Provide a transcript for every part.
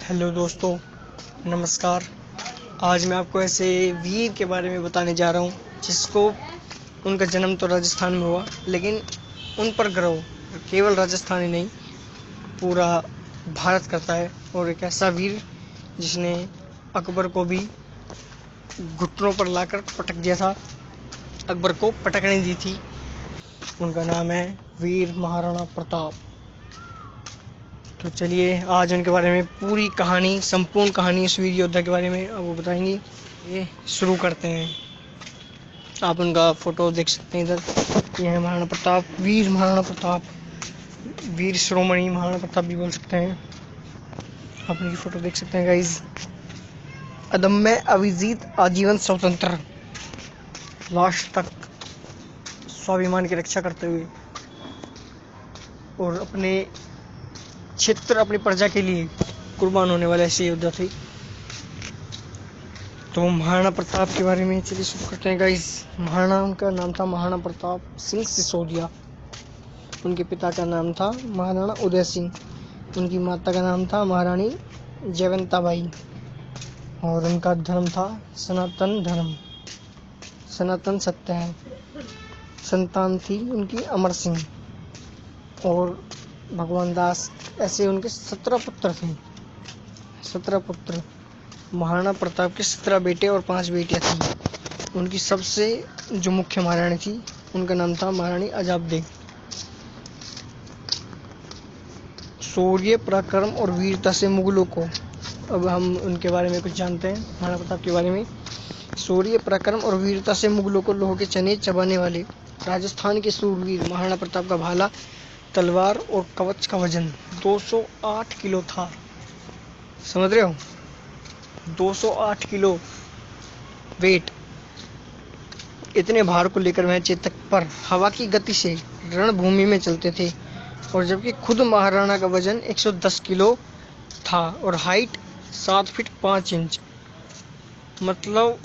Hello दोस्तों, नमस्कार। आज मैं आपको ऐसे वीर के बारे में बताने जा रहा हूँ जिसको उनका जन्म तो राजस्थान में हुआ, लेकिन उन पर गर्व केवल राजस्थान ही नहीं पूरा भारत करता है। और एक ऐसा वीर जिसने अकबर को भी घुटनों पर लाकर पटक दिया था, अकबर को पटकने दी थी। उनका नाम है वीर महाराणा प्रताप। तो चलिए आज उनके बारे में पूरी कहानी, संपूर्ण कहानी इस वीर योद्धा के बारे में आपको बताएंगे। ये शुरू करते हैं। आप उनका फोटो देख सकते हैं इधर। ये है महाराणा प्रताप, वीर महाराणा प्रताप, वीर शिरोमणि महाराणा प्रताप भी बोल सकते हैं। आप उनकी फोटो देख सकते हैं गाइज। अदम्य अविजीत आजीवन स्वतंत्र, लास्ट तक स्वाभिमान की रक्षा करते हुए और अपने क्षेत्र, अपनी प्रजा के लिए कुर्बान होने वाले ऐसे योद्धा थे। तो महाराणा प्रताप के बारे में चलिए शुरू करते हैं गाइस। महाराणा, उनका नाम था महाराणा प्रताप सिंह सिसोदिया। उनके पिता का नाम था महाराणा उदय सिंह। उनकी माता का नाम था महारानी जयवंताबाई और उनका धर्म था सनातन धर्म, सनातन सत्य है। संतान थी उनकी अमर सिंह और भगवान दास। ऐसे उनके 17 पुत्र थे। 17 पुत्र। महाराणा प्रताप के 17 बेटे और 5 बेटियां थी। उनकी सबसे जो मुख्य महारानी थी उनका नाम था महारानी अजाबदे। शौर्य, पराक्रम और वीरता से मुगलों को, अब हम उनके बारे में कुछ जानते हैं महाराणा प्रताप के बारे में। शौर्य, पराक्रम और वीरता से मुगलों को लोहे के चने चबाने वाले राजस्थान के सूरवीर महाराणा प्रताप का भाला, तलवार और कवच का वजन 208 किलो था। समझ रहे हो? 208 किलो वेट। इतने भार को लेकर वह चेतक पर हवा की गति से रणभूमि में चलते थे। और जबकि खुद महाराणा का वजन 110 किलो था और हाइट 7 फीट 5 इंच। मतलब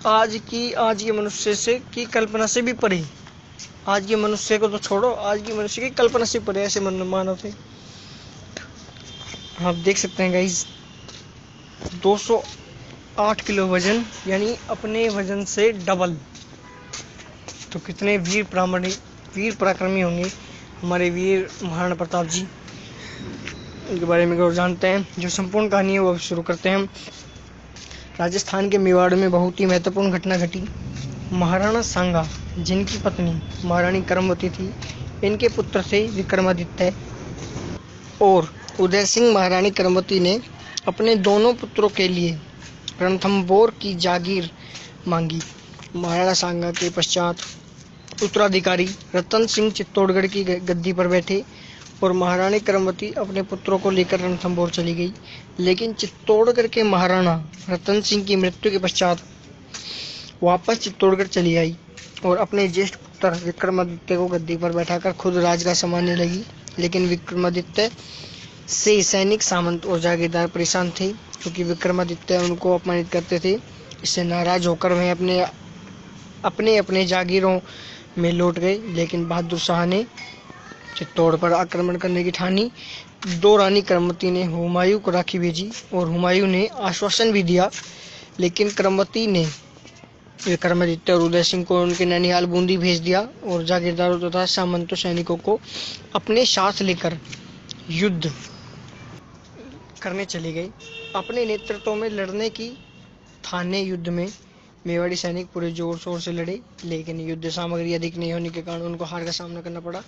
आज के मनुष्य से की कल्पना से भी परे। आज के मनुष्य को तो छोड़ो, आज की मनुष्य की कल्पना से परे ऐसे मानव थे। आप देख सकते हैं गाइस, 208 किलो वजन, यानी अपने वजन से डबल। तो कितने वीर पराक्रमी होंगे हमारे वीर महाराणा प्रताप जी। उनके बारे में और जानते हैं। जो संपूर्ण कहानी है वो अब शुरू करते हैं हम। राजस्थान के मेवाड़ में बहुत ही महत्वपूर्ण घटना घटी। महाराणा सांगा, जिनकी पत्नी महारानी करमवती थी, इनके पुत्र थे विक्रमादित्य और उदय सिंह। महारानी करमवती ने अपने दोनों पुत्रों के लिए रणथंभौर की जागीर मांगी। महाराणा सांगा के पश्चात उत्तराधिकारी रतन सिंह चित्तौड़गढ़ की गद्दी पर बैठे और महारानी करमवती अपने पुत्रों को लेकर रणथंभौर चली गई। लेकिन चित्तौड़गढ़ के महाराणा रतन सिंह की मृत्यु के पश्चात वापस चित्तौड़गढ़ चली आई और अपने ज्येष्ठ पुत्र विक्रमादित्य को गद्दी पर बैठाकर खुद राजगाह संभालने लगी। लेकिन विक्रमादित्य से सैनिक, सामंत और जागीरदार परेशान थे क्योंकि विक्रमादित्य उनको अपमानित करते थे। इससे नाराज होकर वह अपने जागीरों में लौट गए। लेकिन बहादुर शाह ने चित्तौड़ पर आक्रमण करने की ठानी। 2 रानी करमवती ने हुमायूं को राखी भेजी और हुमायूं ने आश्वासन भी दिया। लेकिन करमवती ने विक्रमादित्य और उदय सिंह को उनके ननिहाल बूंदी भेज दिया और जागीरदारों तथा सामंतों सैनिकों को अपने साथ लेकर युद्ध करने चली गई। अपने नेतृत्व में लड़ने की ठाने युद्ध में मेवाड़ी सैनिक पूरे जोर शोर से लड़े, लेकिन युद्ध सामग्री अधिक नहीं होने के कारण उनको हार का सामना करना पड़ा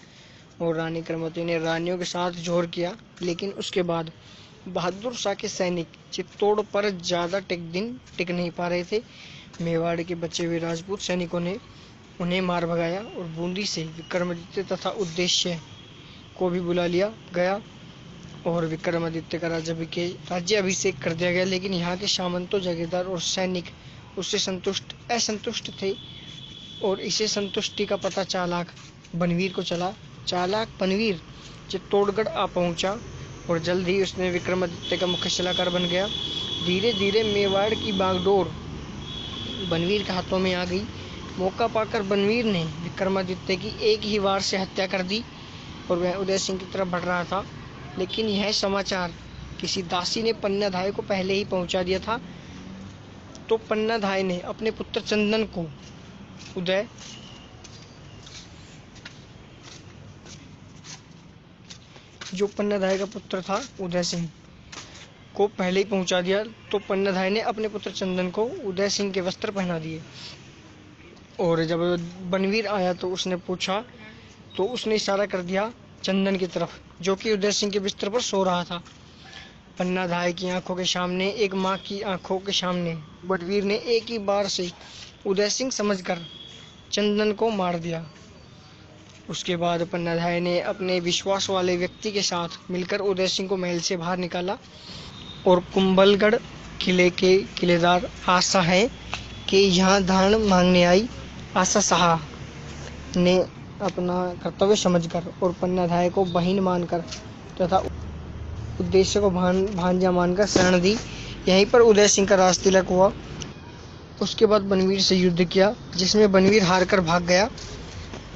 और रानी करमवती ने रानियों के साथ जोर किया। लेकिन उसके बाद बहादुर शाह के सैनिक चित्तौड़ पर ज्यादा टिक नहीं पा रहे थे। मेवाड़ के बचे हुए राजपूत सैनिकों ने उन्हें मार भगाया और बूंदी से विक्रमादित्य तथा उद्देश्य को भी बुला लिया गया और विक्रमादित्य का राज्याभिषेक कर दिया गया। लेकिन यहाँ के सामंतों, जागीरदार और सैनिक उससे असंतुष्ट थे और इसे संतुष्टि का पता चालाक बनवीर को चला। चालाक बनवीर चित्तौड़गढ़ आ पहुंचा और जल्द ही उसने विक्रमादित्य का मुख्य सलाहकार बन गया। धीरे धीरे मेवाड़ की बागडोर बनवीर के हाथों में आ गई। मौका पाकर बनवीर ने विक्रमादित्य की एक ही वार से हत्या कर दी और वह उदय सिंह की तरफ बढ़ रहा था। लेकिन यह समाचार किसी दासी ने पन्नाधाय को पहले ही पहुंचा दिया था, तो पन्नाधाय ने अपने पुत्र चंदन को उदय जो पन्नाधाय का पुत्र था उदय सिंह को पहले ही पहुंचा दिया, तो पन्नाधाय ने अपने पुत्र चंदन को उदय सिंह के वस्त्र पहना दिए। और जब बनवीर आया तो उसने पूछा, तो उसने इशारा कर दिया चंदन की तरफ, जो कि उदय सिंह के बिस्तर पर सो रहा था। पन्नाधाय की आंखों के सामने, एक माँ की आंखों के सामने बनवीर ने एक ही बार से उदय सिंह समझकर चंदन को मार दिया। उसके बाद पन्नाधाय ने अपने विश्वास वाले व्यक्ति के साथ मिलकर उदय सिंह को महल से बाहर निकाला और कुंभलगढ़ किले के किलेदार आशा है कि यहाँ धान मांगने आई आशा शाह ने अपना कर्तव्य समझकर और पन्नाधाय को बहन मानकर तथा उद्देश्य को भांजा मानकर शरण दी। यहीं पर उदय सिंह का राज तिलक हुआ। उसके बाद बनवीर से युद्ध किया, जिसमें बनवीर हारकर भाग गया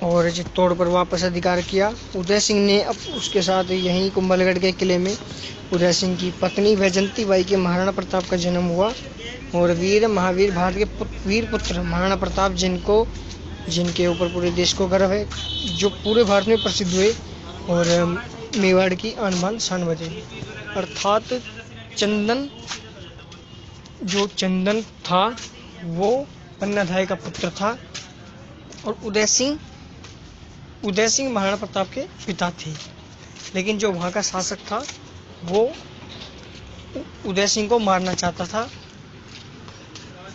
और चित्तौड़ पर वापस अधिकार किया। उदय सिंह ने अब उसके साथ यहीं कुंभलगढ़ के किले में उदय सिंह की पत्नी वैजंती बाई के महाराणा प्रताप का जन्म हुआ और वीर महावीर भारत के वीर पुत्र महाराणा प्रताप जिनके ऊपर पूरे देश को गर्व है, जो पूरे भारत में प्रसिद्ध हुए और मेवाड़ की आन बान शान बजे। अर्थात चंदन था वो पन्नाधाय का पुत्र था और उदय सिंह महाराणा प्रताप के पिता थे। लेकिन जो वहाँ का शासक था वो उदय सिंह को मारना चाहता था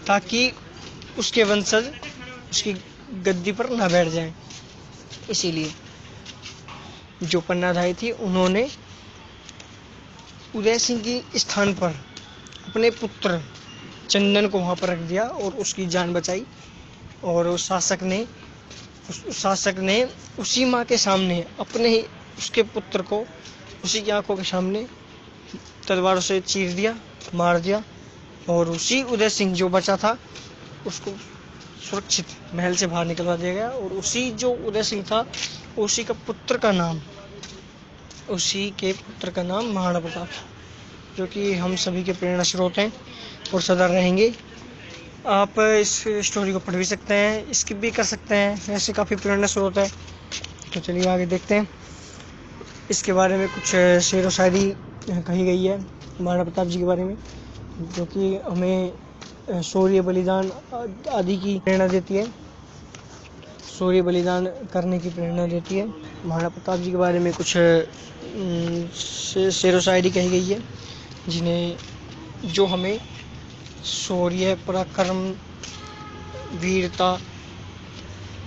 ताकि उसके वंशज उसकी गद्दी पर न बैठ जाएं। इसीलिए जो पन्नाधाय थी उन्होंने उदय सिंह के स्थान पर अपने पुत्र चंदन को वहाँ पर रख दिया और उसकी जान बचाई। और उस शासक ने उसी माँ के सामने अपने ही उसके पुत्र को उसी की आंखों के सामने तलवारों से चीर दिया, मार दिया और उसी उदय सिंह जो बचा था उसको सुरक्षित महल से बाहर निकलवा दिया गया। और उसी जो उदय सिंह था उसी के पुत्र का नाम महाराणा प्रताप, जो कि हम सभी के प्रेरणा स्रोत हैं और सदा रहेंगे। आप इस स्टोरी को पढ़ भी सकते हैं, स्किप भी कर सकते हैं, ऐसे काफ़ी प्रेरणा स्रोत है। तो चलिए आगे देखते हैं। इसके बारे में कुछ शेर व शायरी कही गई है महाराणा प्रताप जी के बारे में, जो कि हमें शौर्य बलिदान आदि की प्रेरणा देती है, शौर्य बलिदान करने की प्रेरणा देती है। महाराणा प्रताप जी के बारे में कुछ शेर व शायरी कही गई है जो हमें शौर्य, पराक्रम, वीरता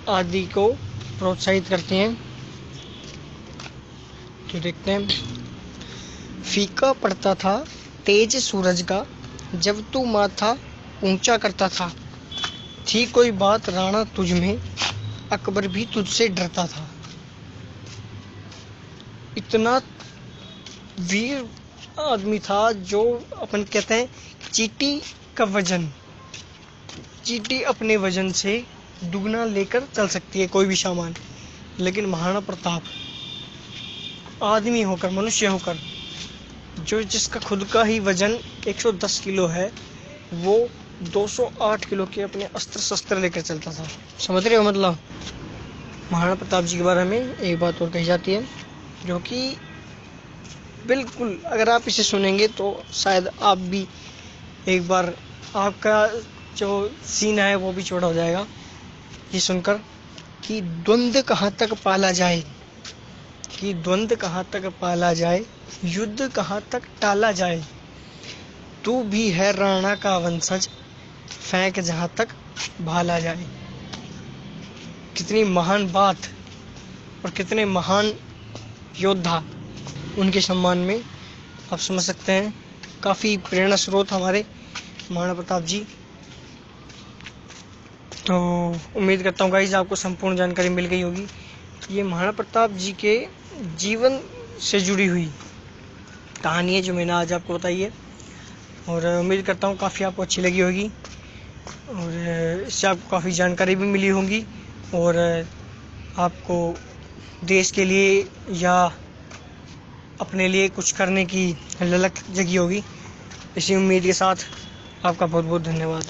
आदि को प्रोत्साहित करते हैं। तो देखते हैं। फीका पड़ता था तेज सूरज का, जब तू माथा ऊंचा करता था। थी कोई बात राणा तुझ में, अकबर भी तुझसे डरता था। इतना वीर आदमी था जो अपन कहते हैं चींटी अपने वजन से दुगना लेकर चल सकती है कोई भी सामान, लेकिन महाराणा प्रताप आदमी होकर, मनुष्य होकर, जिसका खुद का ही वजन 110 किलो है, वो 208 किलो के अपने अस्त्र शस्त्र लेकर चलता था। समझ रहे हो? मतलब महाराणा प्रताप जी के बारे में एक बात और कही जाती है, जो कि बिल्कुल अगर आप इसे सुनेंगे तो शायद आप भी एक बार आपका जो सीना है वो भी चौड़ा हो जाएगा ये सुनकर कि द्वंद्व कहाँ तक पाला जाए, युद्ध कहाँ तक टाला जाए। तू भी है राणा का वंशज, फेंक जहाँ तक भाला जाए। कितनी महान बात और कितने महान योद्धा, उनके सम्मान में आप समझ सकते हैं। काफ़ी प्रेरणा स्रोत हमारे महाराणा प्रताप जी। तो उम्मीद करता हूँ गाइस आपको संपूर्ण जानकारी मिल गई होगी। ये महाराणा प्रताप जी के जीवन से जुड़ी हुई कहानी है जो मैंने आज आपको बताई है, और उम्मीद करता हूँ काफ़ी आपको अच्छी लगी होगी और इससे आपको काफ़ी जानकारी भी मिली होगी और आपको देश के लिए या अपने लिए कुछ करने की ललक जगी होगी। इसी उम्मीद के साथ आपका बहुत बहुत धन्यवाद।